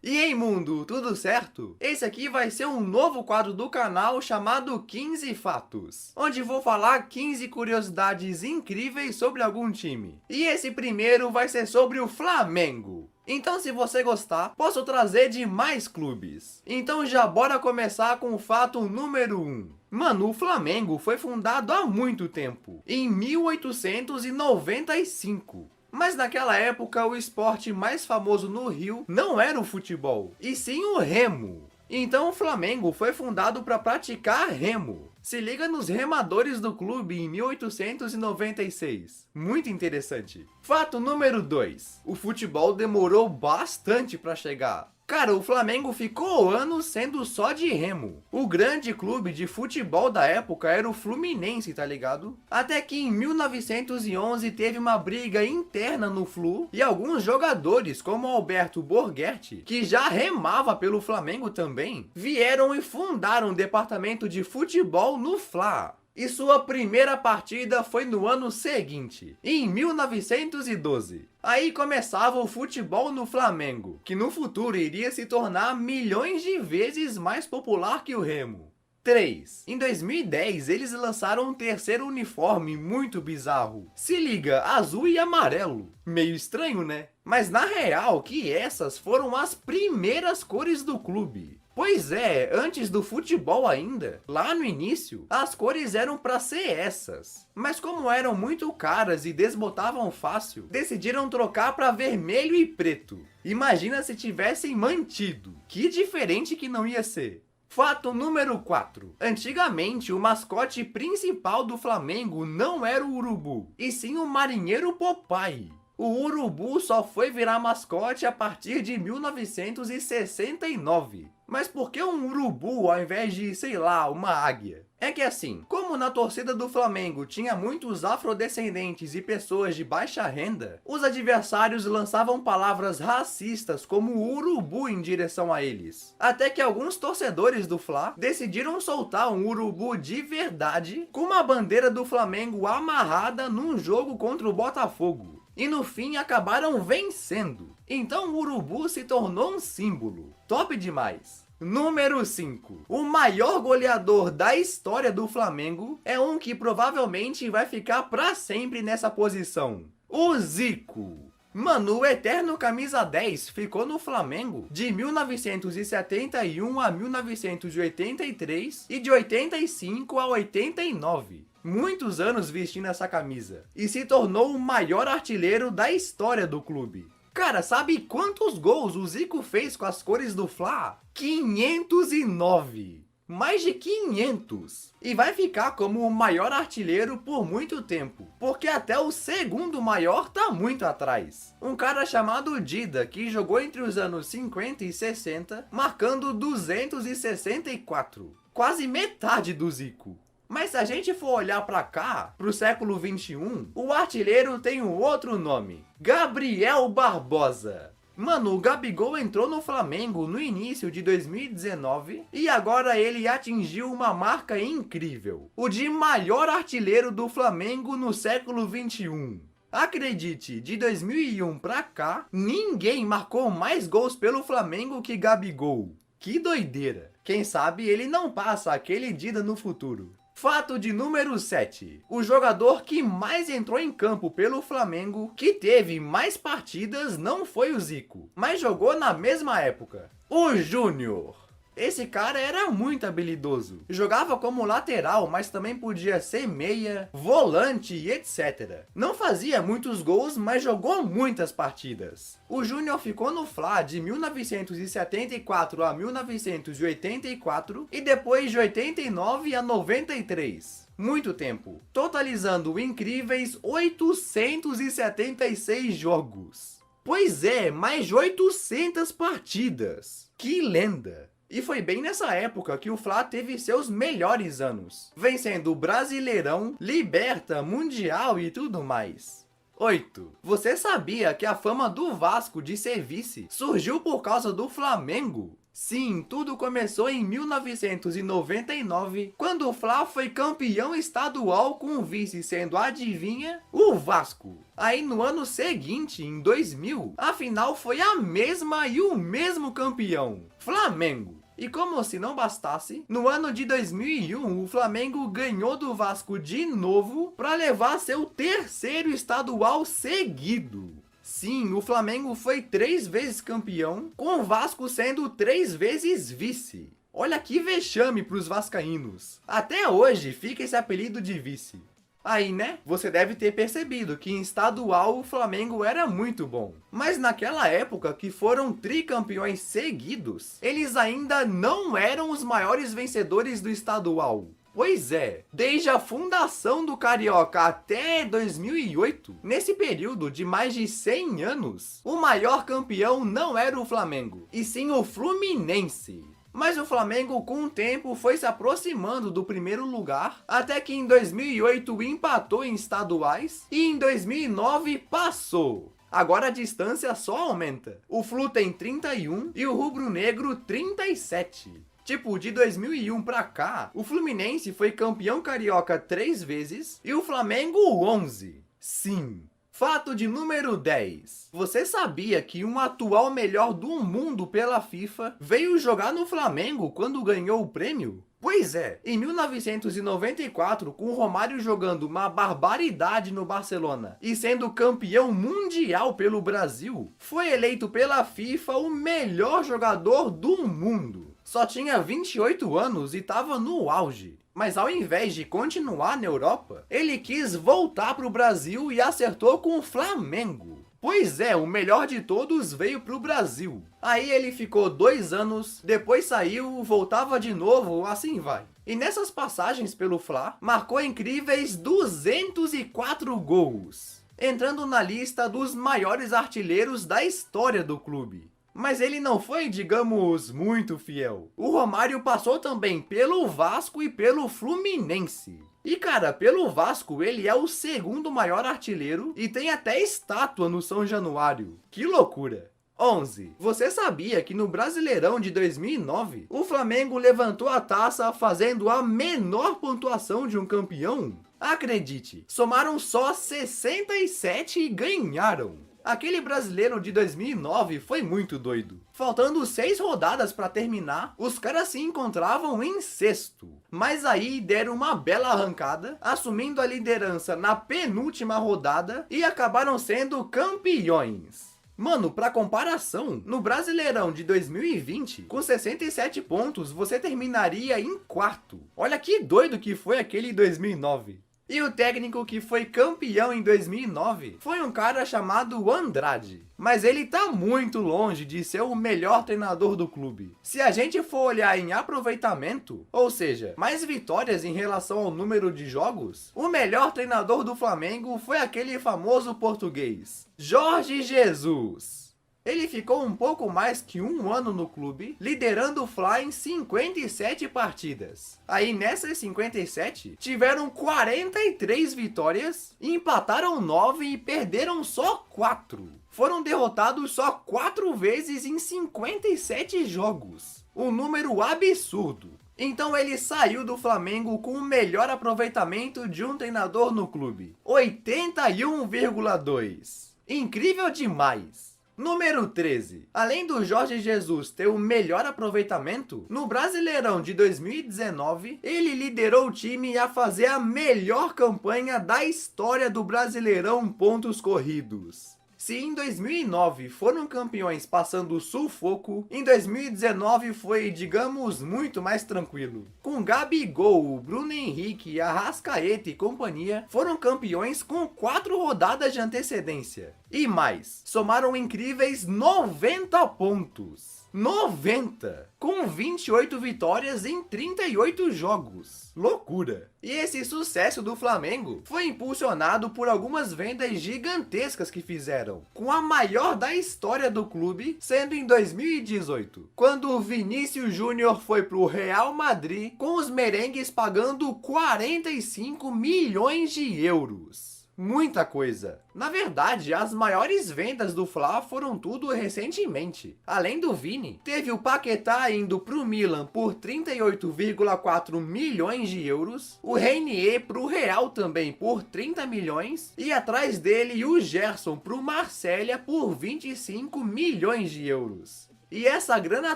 E aí, mundo, tudo certo? Esse aqui vai ser um novo quadro do canal chamado 15 Fatos, onde vou falar 15 curiosidades incríveis sobre algum time. E esse primeiro vai ser sobre o Flamengo. Então, se você gostar, posso trazer de mais clubes. Então já bora começar com o fato número 1. Mano, o Flamengo foi fundado há muito tempo, em 1895. Mas naquela época, o esporte mais famoso no Rio não era o futebol, e sim o remo. Então o Flamengo foi fundado para praticar remo. Se liga nos remadores do clube em 1896. Muito interessante. Fato número 2. O futebol demorou bastante para chegar. Cara, o Flamengo ficou anos sendo só de remo. O grande clube de futebol da época era o Fluminense, tá ligado? Até que em 1911 teve uma briga interna no Flu e alguns jogadores, como Alberto Borghetti, que já remava pelo Flamengo também, vieram e fundaram o departamento de futebol no Fla. E sua primeira partida foi no ano seguinte, em 1912. Aí começava o futebol no Flamengo, que no futuro iria se tornar milhões de vezes mais popular que o remo. 3. Em 2010, eles lançaram um terceiro uniforme muito bizarro. Se liga, azul e amarelo. Meio estranho, né? Mas na real que essas foram as primeiras cores do clube. Pois é, antes do futebol ainda, lá no início, as cores eram para ser essas. Mas como eram muito caras e desbotavam fácil, decidiram trocar para vermelho e preto. Imagina se tivessem mantido. Que diferente que não ia ser. Fato número 4. Antigamente, o mascote principal do Flamengo não era o urubu, e sim o marinheiro Popeye. O urubu só foi virar mascote a partir de 1969. Mas por que um urubu ao invés de, sei lá, uma águia? É que assim, como na torcida do Flamengo tinha muitos afrodescendentes e pessoas de baixa renda, os adversários lançavam palavras racistas como urubu em direção a eles. Até que alguns torcedores do Fla decidiram soltar um urubu de verdade com uma bandeira do Flamengo amarrada num jogo contra o Botafogo. E no fim acabaram vencendo. Então o urubu se tornou um símbolo. Top demais! Número 5. O maior goleador da história do Flamengo é um que provavelmente vai ficar pra sempre nessa posição. O Zico. Mano, o eterno camisa 10 ficou no Flamengo de 1971 a 1983 e de 85 a 89. Muitos anos vestindo essa camisa e se tornou o maior artilheiro da história do clube. Cara, sabe quantos gols o Zico fez com as cores do Fla? 509! Mais de 500! E vai ficar como o maior artilheiro por muito tempo, porque até o segundo maior tá muito atrás. Um cara chamado Dida, que jogou entre os anos 50 e 60, marcando 264. Quase metade do Zico. Mas se a gente for olhar pra cá, pro século 21, o artilheiro tem um outro nome. Gabriel Barbosa. Mano, o Gabigol entrou no Flamengo no início de 2019 e agora ele atingiu uma marca incrível. O de maior artilheiro do Flamengo no século 21. Acredite, de 2001 pra cá, ninguém marcou mais gols pelo Flamengo que Gabigol. Que doideira. Quem sabe ele não passa aquele Dida no futuro. Fato de número 7. O jogador que mais entrou em campo pelo Flamengo, que teve mais partidas, não foi o Zico, mas jogou na mesma época. O Júnior. Esse cara era muito habilidoso. Jogava como lateral, mas também podia ser meia, volante e etc. Não fazia muitos gols, mas jogou muitas partidas. O Júnior ficou no Fla de 1974 a 1984 e depois de 89 a 93. Muito tempo, totalizando incríveis 876 jogos. Pois é, mais de 800 partidas. Que lenda! E foi bem nessa época que o Fla teve seus melhores anos, vencendo o Brasileirão, Liberta, Mundial e tudo mais. 8. Você sabia que a fama do Vasco de ser vice surgiu por causa do Flamengo? Sim, tudo começou em 1999, quando o Fla foi campeão estadual com o vice sendo, adivinha, o Vasco. Aí no ano seguinte, em 2000, a final foi a mesma e o mesmo campeão, Flamengo. E como se não bastasse, no ano de 2001, o Flamengo ganhou do Vasco de novo para levar seu terceiro estadual seguido. Sim, o Flamengo foi 3 vezes campeão, com o Vasco sendo 3 vezes vice. Olha que vexame para os vascaínos. Até hoje fica esse apelido de vice. Aí, né? Você deve ter percebido que em estadual o Flamengo era muito bom. Mas naquela época que foram tricampeões seguidos, eles ainda não eram os maiores vencedores do estadual. Pois é, desde a fundação do Carioca até 2008, nesse período de mais de 100 anos, o maior campeão não era o Flamengo, e sim o Fluminense. Mas o Flamengo, com o tempo, foi se aproximando do primeiro lugar, até que em 2008 empatou em estaduais e em 2009 passou. Agora a distância só aumenta. O Flu tem 31 e o rubro-negro 37. Tipo, de 2001 pra cá, o Fluminense foi campeão carioca 3 vezes e o Flamengo 11. Sim. Fato de número 10. Você sabia que um atual melhor do mundo pela FIFA veio jogar no Flamengo quando ganhou o prêmio? Pois é, em 1994, com o Romário jogando uma barbaridade no Barcelona e sendo campeão mundial pelo Brasil, foi eleito pela FIFA o melhor jogador do mundo. Só tinha 28 anos e estava no auge. Mas ao invés de continuar na Europa, ele quis voltar para o Brasil e acertou com o Flamengo. Pois é, o melhor de todos veio para o Brasil. Aí ele ficou 2 anos, depois saiu, voltava de novo, assim vai. E nessas passagens pelo Fla, marcou incríveis 204 gols, entrando na lista dos maiores artilheiros da história do clube. Mas ele não foi, digamos, muito fiel. O Romário passou também pelo Vasco e pelo Fluminense. E cara, pelo Vasco ele é o segundo maior artilheiro e tem até estátua no São Januário. Que loucura! 11. Você sabia que no Brasileirão de 2009, o Flamengo levantou a taça fazendo a menor pontuação de um campeão? Acredite, somaram só 67 e ganharam. Aquele brasileiro de 2009 foi muito doido. Faltando 6 rodadas para terminar, os caras se encontravam em sexto. Mas aí deram uma bela arrancada, assumindo a liderança na penúltima rodada e acabaram sendo campeões. Mano, pra comparação, no Brasileirão de 2020, com 67 pontos, você terminaria em quarto. Olha que doido que foi aquele 2009. E o técnico que foi campeão em 2009 foi um cara chamado Andrade. Mas ele tá muito longe de ser o melhor treinador do clube. Se a gente for olhar em aproveitamento, ou seja, mais vitórias em relação ao número de jogos, o melhor treinador do Flamengo foi aquele famoso português, Jorge Jesus. Ele ficou um pouco mais que 1 ano no clube, liderando o Fla em 57 partidas. Aí nessas 57, tiveram 43 vitórias, empataram 9 e perderam só 4. Foram derrotados só 4 vezes em 57 jogos. Um número absurdo. Então ele saiu do Flamengo com o melhor aproveitamento de um treinador no clube. 81,2. Incrível demais. Número 13. Além do Jorge Jesus ter o melhor aproveitamento, no Brasileirão de 2019, ele liderou o time a fazer a melhor campanha da história do Brasileirão pontos corridos. Se em 2009 foram campeões passando sufoco, em 2019 foi, digamos, muito mais tranquilo. Com Gabigol, Bruno Henrique, Arrascaeta e companhia, foram campeões com 4 rodadas de antecedência. E mais, somaram incríveis 90 pontos. 90! Com 28 vitórias em 38 jogos. Loucura! E esse sucesso do Flamengo foi impulsionado por algumas vendas gigantescas que fizeram, com a maior da história do clube sendo em 2018, quando o Vinícius Júnior foi pro Real Madrid, com os merengues pagando 45 milhões de euros. Muita coisa. Na verdade, as maiores vendas do Fla foram tudo recentemente. Além do Vini, teve o Paquetá indo pro Milan por 38,4 milhões de euros, o Reinier pro Real também por 30 milhões, e atrás dele o Gerson pro Marselha por 25 milhões de euros. E essa grana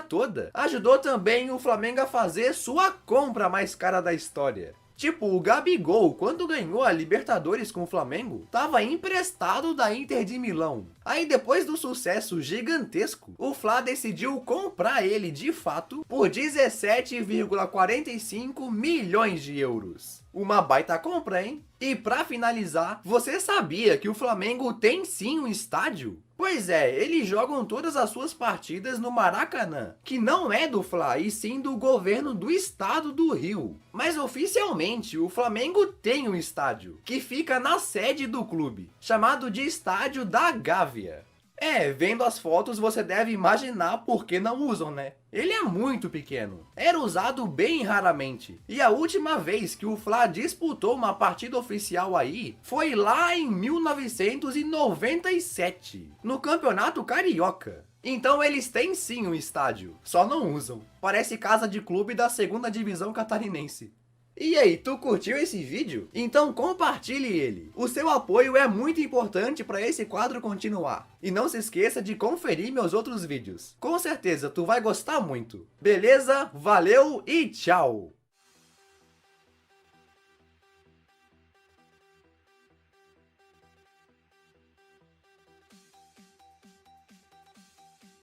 toda ajudou também o Flamengo a fazer sua compra mais cara da história. Tipo, o Gabigol, quando ganhou a Libertadores com o Flamengo, estava emprestado da Inter de Milão. Aí depois do sucesso gigantesco, o Fla decidiu comprar ele de fato por 17,45 milhões de euros. Uma baita compra, hein? E pra finalizar, você sabia que o Flamengo tem sim um estádio? Pois é, eles jogam todas as suas partidas no Maracanã, que não é do Fla, e sim do governo do estado do Rio. Mas oficialmente, o Flamengo tem um estádio, que fica na sede do clube, chamado de Estádio da Gávea. Vendo as fotos você deve imaginar por que não usam, né? Ele é muito pequeno, era usado bem raramente, e a última vez que o Fla disputou uma partida oficial aí foi lá em 1997, no Campeonato Carioca. Então eles têm sim um estádio, só não usam. Parece casa de clube da 2ª divisão catarinense. E aí, tu curtiu esse vídeo? Então compartilhe ele. O seu apoio é muito importante para esse quadro continuar. E não se esqueça de conferir meus outros vídeos. Com certeza tu vai gostar muito. Beleza? Valeu e tchau!